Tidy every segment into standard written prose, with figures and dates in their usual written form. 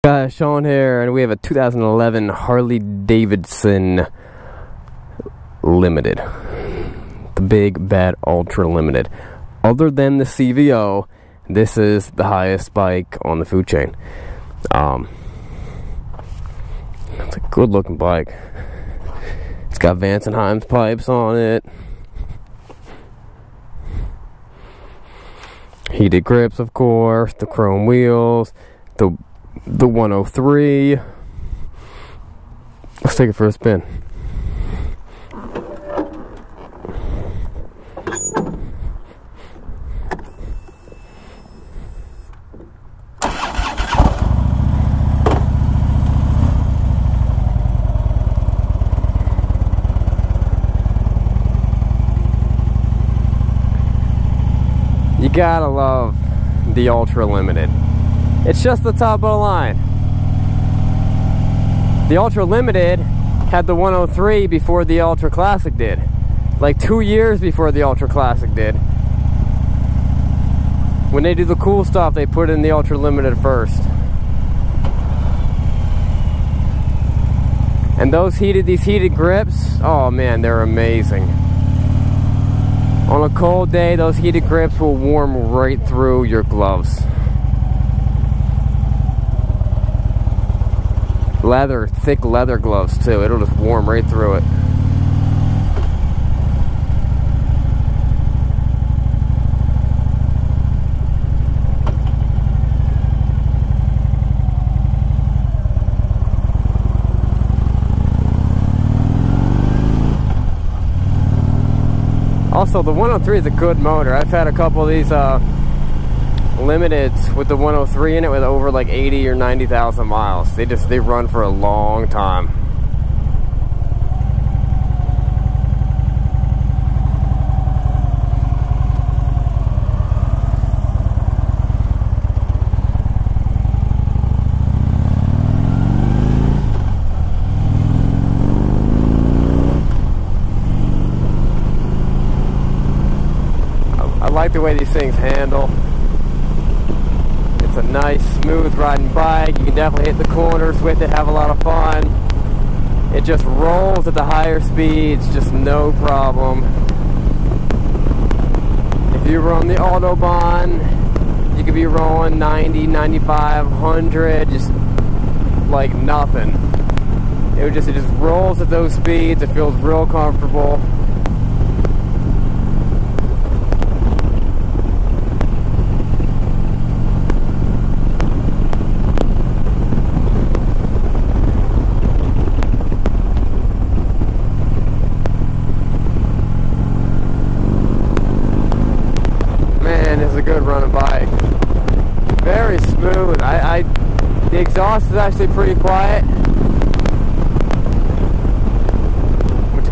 Guys, Sean here, and we have a 2011 Harley Davidson Limited. The big, bad, ultra limited. Other than the CVO, this is the highest bike on the food chain. It's a good looking bike. It's got Vance and Hines pipes on it. Heated grips, of course, the chrome wheels, the 103. Let's take it for a spin. You gotta love the Ultra Limited. It's just the top of the line. The Ultra Limited had the 103 before the Ultra Classic did. Like 2 years before the Ultra Classic did. When they do the cool stuff, they put in the Ultra Limited first. And these heated grips, oh man, they're amazing. On a cold day, those heated grips will warm right through your gloves. Leather, thick leather gloves too. It'll just warm right through it. Also, the 103 is a good motor. I've had a couple of these Limiteds with the 103 in it with over like 80 or 90,000 miles. They run for a long time. I like the way these things handle. It's a nice, smooth riding bike. You can definitely hit the corners with it, have a lot of fun. It just rolls at the higher speeds, just no problem. If you run the Autobahn, you could be rolling 90, 95, 100, just like nothing. It just rolls at those speeds. It feels real comfortable. It's a good running bike. Very smooth. The exhaust is actually pretty quiet,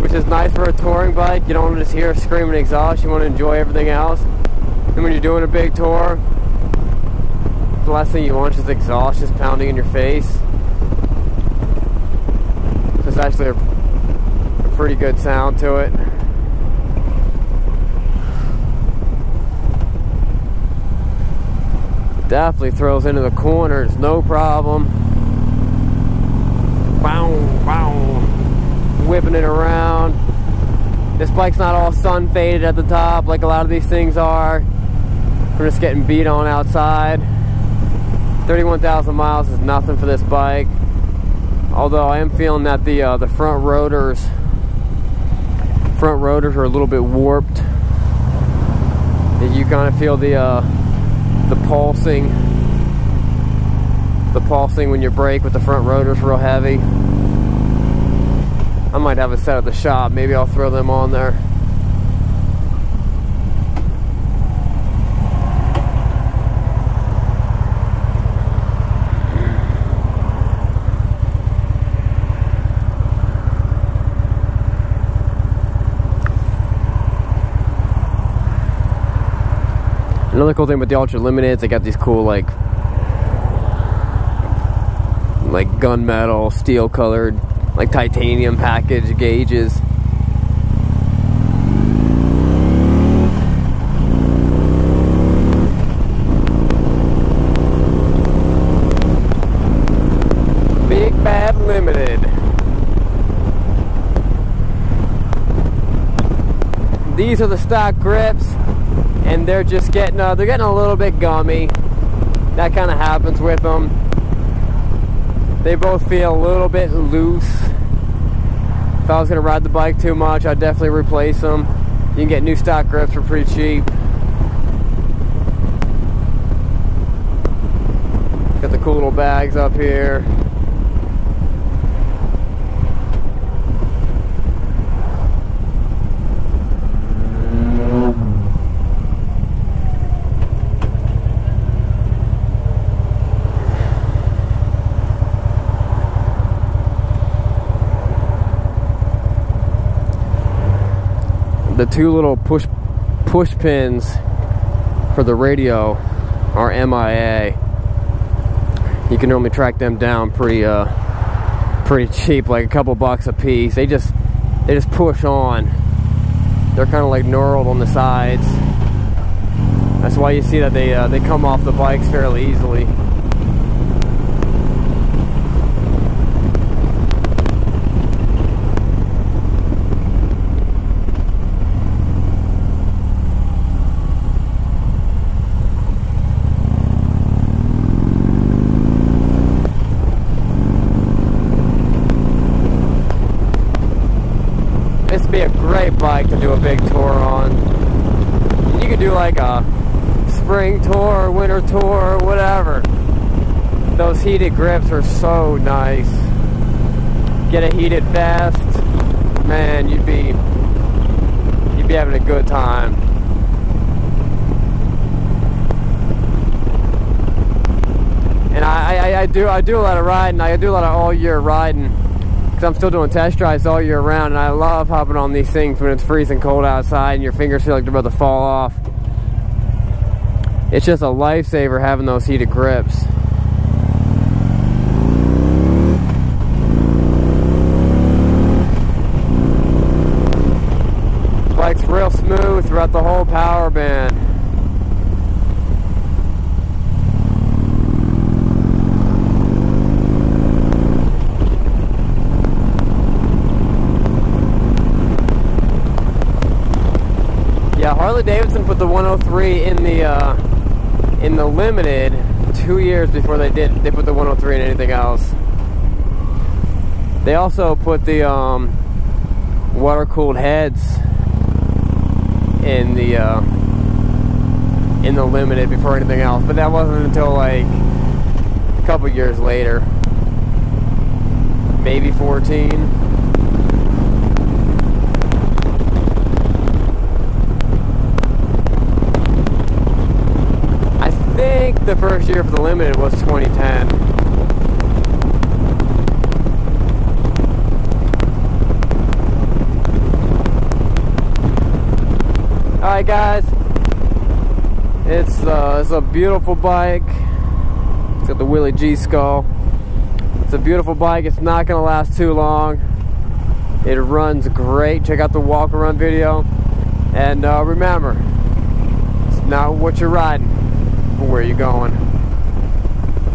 which is nice for a touring bike. You don't want to just hear a screaming exhaust. You want to enjoy everything else. And when you're doing a big tour, the last thing you want is exhaust just pounding in your face. So it's actually a pretty good sound to it. Definitely throws into the corners, no problem. Wow, wow. Whipping it around. This bike's not all sun faded at the top like a lot of these things are. We're just getting beat on outside. 31,000 miles is nothing for this bike. Although I am feeling that the front rotors are a little bit warped. You kind of feel the pulsing when you brake with the front rotors real heavy. I might have a set at the shop. Maybe I'll throw them on there. Another cool thing with the Ultra Limited is they got these cool like gunmetal, steel colored, like titanium package gauges. Unlimited. These are the stock grips, and they're just getting they're getting a little bit gummy. That kind of happens with them. They both feel a little bit loose. If I was going to ride the bike too much, I'd definitely replace them. You can get new stock grips for pretty cheap. Got the cool little bags up here. The two little push pins for the radio are MIA. You can normally track them down pretty cheap, like a couple bucks a piece. They just push on. They're kind of like knurled on the sides. That's why you see that they come off the bikes fairly easily. This would be a great bike to do a big tour on. You could do like a spring tour, winter tour, whatever. Those heated grips are so nice. Get a heated vest, man, you'd be having a good time. And I do a lot of riding. I do a lot of all year riding. I'm still doing test drives all year round, and I love hopping on these things when it's freezing cold outside and your fingers feel like they're about to fall off. It's just a lifesaver having those heated grips. Bike's real smooth throughout the whole power band. Yeah, Harley Davidson put the 103 in the Limited 2 years before they put the 103 in anything else. They also put the water-cooled heads in the Limited before anything else, but that wasn't until like a couple years later, maybe 14. I think the first year for the Limited was 2010. Alright guys, it's a beautiful bike. It's got the Willie G skull. It's a beautiful bike. It's not going to last too long. It runs great. Check out the walk around video. And remember, it's not what you're riding, but where you're going.